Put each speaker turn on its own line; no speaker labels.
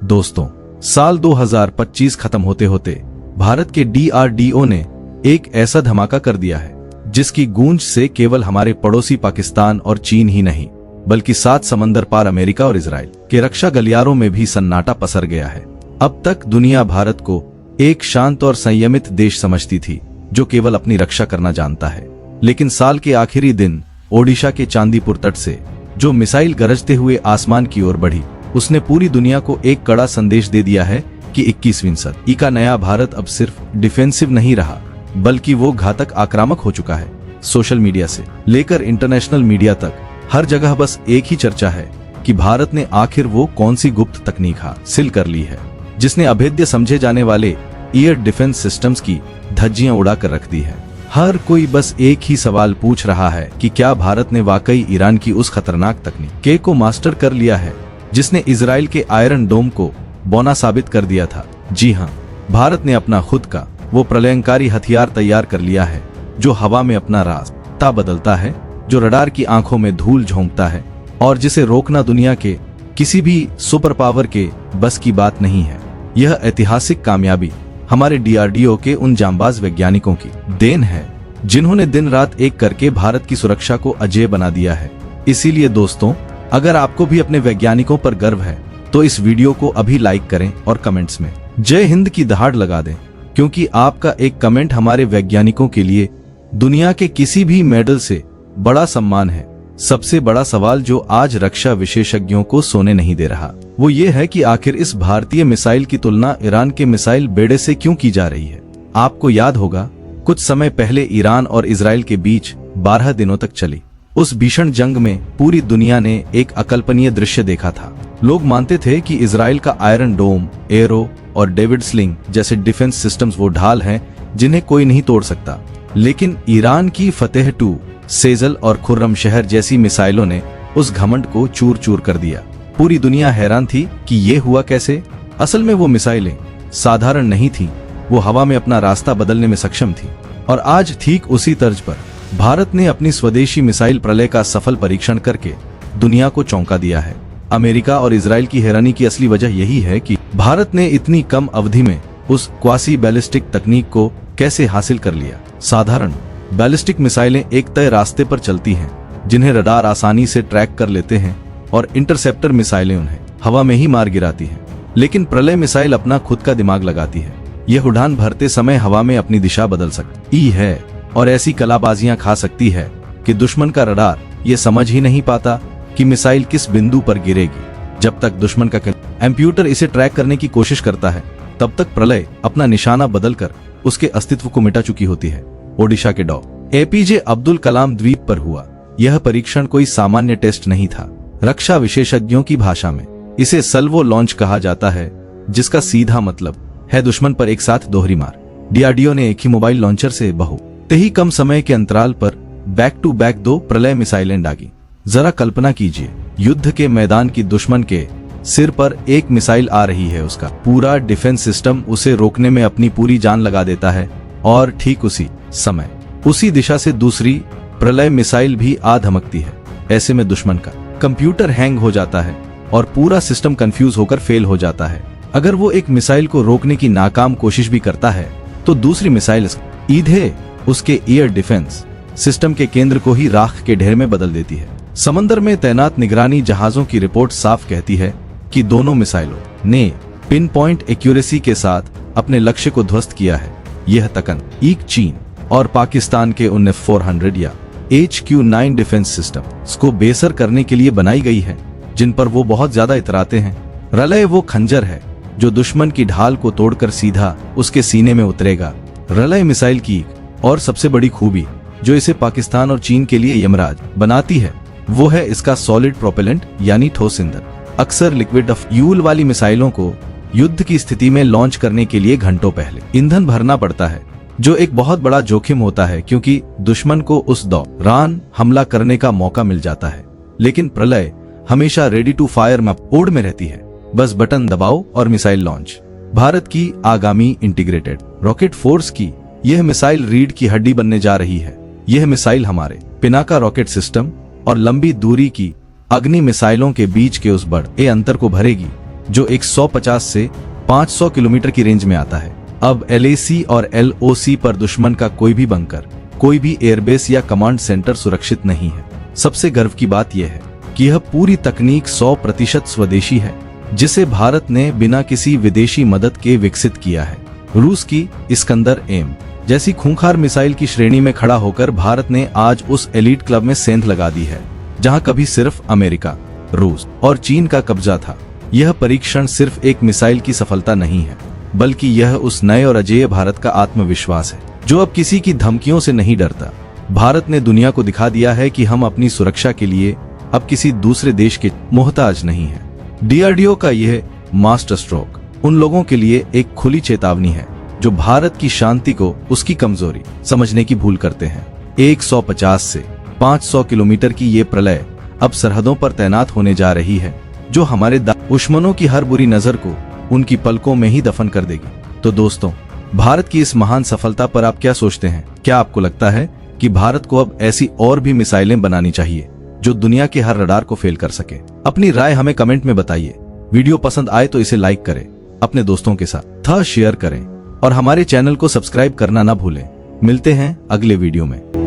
दोस्तों, साल 2025 खत्म होते होते भारत के DRDO ने एक ऐसा धमाका कर दिया है जिसकी गूंज से केवल हमारे पड़ोसी पाकिस्तान और चीन ही नहीं बल्कि 7 समंदर पार अमेरिका और इजराइल के रक्षा गलियारों में भी सन्नाटा पसर गया है। अब तक दुनिया भारत को एक शांत और संयमित देश समझती थी जो केवल अपनी रक्षा करना जानता है, लेकिन साल के आखिरी दिन ओडिशा के चांदीपुर तट से जो मिसाइल गरजते हुए आसमान की ओर बढ़ी, उसने पूरी दुनिया को एक कड़ा संदेश दे दिया है कि 21वीं सदी का नया भारत अब सिर्फ डिफेंसिव नहीं रहा बल्कि वो घातक आक्रामक हो चुका है। सोशल मीडिया से लेकर इंटरनेशनल मीडिया तक हर जगह बस एक ही चर्चा है कि भारत ने आखिर वो कौन सी गुप्त तकनीक हासिल कर ली है जिसने अभेद्य समझे जाने वाले एयर डिफेंस सिस्टम्स की धज्जियां उड़ाकर रख दी है। हर कोई बस एक ही सवाल पूछ रहा है कि क्या भारत ने वाकई ईरान की उस खतरनाक तकनीक को मास्टर कर लिया है जिसने इजराइल के आयरन डोम को बौना साबित कर दिया था। जी हाँ, भारत ने अपना खुद का वो प्रलयंकारी हथियार तैयार कर लिया है जो हवा में अपना रास्ता बदलता है, जो रडार की आंखों में धूल झोंकता है और जिसे रोकना दुनिया के किसी भी सुपर पावर के बस की बात नहीं है। यह ऐतिहासिक कामयाबी हमारे DRDO के उन जांबाज वैज्ञानिकों की देन है जिन्होंने दिन रात एक करके भारत की सुरक्षा को अजेय बना दिया है। इसीलिए दोस्तों, अगर आपको भी अपने वैज्ञानिकों पर गर्व है तो इस वीडियो को अभी लाइक करें और कमेंट्स में जय हिंद की दहाड़ लगा दें, क्योंकि आपका एक कमेंट हमारे वैज्ञानिकों के लिए दुनिया के किसी भी मेडल से बड़ा सम्मान है। सबसे बड़ा सवाल जो आज रक्षा विशेषज्ञों को सोने नहीं दे रहा वो ये है कि आखिर इस भारतीय मिसाइल की तुलना ईरान के मिसाइल बेड़े से क्यों की जा रही है। आपको याद होगा, कुछ समय पहले ईरान और इजराइल के बीच 12 दिनों तक चली उस भीषण जंग में पूरी दुनिया ने एक अकल्पनीय दृश्य देखा था। लोग मानते थे कि इजराइल का आयरन डोम, एरो और डेविड स्लिंग जैसे डिफेंस सिस्टम्स वो ढाल हैं जिन्हें कोई नहीं तोड़ सकता, लेकिन ईरान की फतेह 2, सेजल और खुर्रम शहर जैसी मिसाइलों ने उस घमंड को चूर चूर कर दिया। पूरी दुनिया हैरान थी कि ये हुआ कैसे। असल में वो मिसाइलें साधारण नहीं थी, वो हवा में अपना रास्ता बदलने में सक्षम थी। और आज ठीक उसी तर्ज पर भारत ने अपनी स्वदेशी मिसाइल प्रलय का सफल परीक्षण करके दुनिया को चौंका दिया है। अमेरिका और इजराइल की हैरानी की असली वजह यही है कि भारत ने इतनी कम अवधि में उस क्वासी बैलिस्टिक तकनीक को कैसे हासिल कर लिया। साधारण बैलिस्टिक मिसाइलें एक तय रास्ते पर चलती हैं जिन्हें रडार आसानी से ट्रैक कर लेते हैं और इंटरसेप्टर मिसाइलें उन्हें हवा में ही मार गिराती हैं, लेकिन प्रलय मिसाइल अपना खुद का दिमाग लगाती है। यह उड़ान भरते समय हवा में अपनी दिशा बदल सकती है और ऐसी कलाबाजियां खा सकती है कि दुश्मन का रडार ये समझ ही नहीं पाता कि मिसाइल किस बिंदु पर गिरेगी। जब तक दुश्मन का कंप्यूटर इसे ट्रैक करने की कोशिश करता है, तब तक प्रलय अपना निशाना बदलकर उसके अस्तित्व को मिटा चुकी होती है। ओडिशा के APJ अब्दुल कलाम द्वीप पर हुआ यह परीक्षण कोई सामान्य टेस्ट नहीं था। रक्षा विशेषज्ञों की भाषा में इसे सल्वो लॉन्च कहा जाता है, जिसका सीधा मतलब है दुश्मन पर एक साथ दोहरी मार। DRDO ने एक ही मोबाइल लॉन्चर से बहुत ही कम समय के अंतराल पर बैक टू बैक 2 प्रलय मिसाइलें दागी। जरा कल्पना कीजिए, युद्ध के मैदान की दुश्मन के सिर पर एक मिसाइल आ रही है, उसका पूरा डिफेंस सिस्टम उसे रोकने में अपनी पूरी जान लगा देता है और ठीक उसी समय उसी दिशा से दूसरी प्रलय मिसाइल भी आ धमकती है। ऐसे में दुश्मन का कंप्यूटर हैंग हो जाता है और पूरा सिस्टम कंफ्यूज होकर फेल हो जाता है। अगर वो एक मिसाइल को रोकने की नाकाम कोशिश भी करता है तो दूसरी मिसाइल सीधे उसके एयर डिफेंस सिस्टम के केंद्र को ही राख के ढेर में बदल देती है। समंदर में तैनात निगरानी जहाजों की रिपोर्ट साफ कहती है कि दोनों मिसाइलों ने पिन पॉइंट एक्यूरेसी के साथ अपने लक्ष्य को ध्वस्त किया है। यह तकनीक चीन और पाकिस्तान के 400 या HQ-9 डिफेंस सिस्टम को बेसर करने के लिए बनाई गई है, जिन पर वो बहुत ज्यादा इतराते हैं। रलय वो खंजर है जो दुश्मन की ढाल को तोड़कर सीधा उसके सीने में उतरेगा। रलय मिसाइल की और सबसे बड़ी खूबी जो इसे पाकिस्तान और चीन के लिए यमराज बनाती है वो है इसका सॉलिड प्रोपेलेंट यानी ठोस ईंधन। अक्सर लिक्विड फ्यूल वाली मिसाइलों को युद्ध की स्थिति में लॉन्च करने के लिए घंटों पहले ईंधन भरना पड़ता है, जो एक बहुत बड़ा जोखिम होता है क्योंकि दुश्मन को उस दौरान हमला करने का मौका मिल जाता है। लेकिन प्रलय हमेशा रेडी टू फायर मोड में रहती है, बस बटन दबाओ और मिसाइल लॉन्च। भारत की आगामी इंटीग्रेटेड रॉकेट फोर्स की यह मिसाइल रीढ़ की हड्डी बनने जा रही है। यह मिसाइल हमारे पिनाका रॉकेट सिस्टम और लंबी दूरी की अग्नि मिसाइलों के बीच के उस बड़े अंतर को भरेगी जो 150 से 500 किलोमीटर की रेंज में आता है। अब LAC और LOC पर दुश्मन का कोई भी बंकर, कोई भी एयरबेस या कमांड सेंटर सुरक्षित नहीं है। सबसे गर्व की बात यह है कि यह पूरी तकनीक 100% स्वदेशी है, जिसे भारत ने बिना किसी विदेशी मदद के विकसित किया है। रूस की इस्कंदर एम जैसी खूंखार मिसाइल की श्रेणी में खड़ा होकर भारत ने आज उस एलीट क्लब में सेंध लगा दी है, जहां कभी सिर्फ अमेरिका, रूस और चीन का कब्जा था। यह परीक्षण सिर्फ एक मिसाइल की सफलता नहीं है, बल्कि यह उस नए और अजेय भारत का आत्मविश्वास है, जो अब किसी की धमकियों से नहीं डरता। भारत ने दुनिया को दिखा दिया है कि हम अपनी सुरक्षा के लिए अब किसी दूसरे देश के मोहताज नहीं हैं। DRDO का यह मास्टर स्ट्रोक उन लोगों के लिए एक खुली चेतावनी है जो भारत की शांति को उसकी कमजोरी समझने की भूल करते हैं। 150 से 500 किलोमीटर की ये प्रलय अब सरहदों पर तैनात होने जा रही है, जो हमारे दुश्मनों की हर बुरी नजर को उनकी पलकों में ही दफन कर देगी। तो दोस्तों, भारत की इस महान सफलता पर आप क्या सोचते हैं? क्या आपको लगता है कि भारत को अब ऐसी और भी मिसाइलें बनानी चाहिए जो दुनिया के हर रडार को फेल कर सके? अपनी राय हमें कमेंट में बताइए। वीडियो पसंद आए तो इसे लाइक करें, अपने दोस्तों के साथ शेयर करें और हमारे चैनल को सब्सक्राइब करना ना भूलें। मिलते हैं अगले वीडियो में।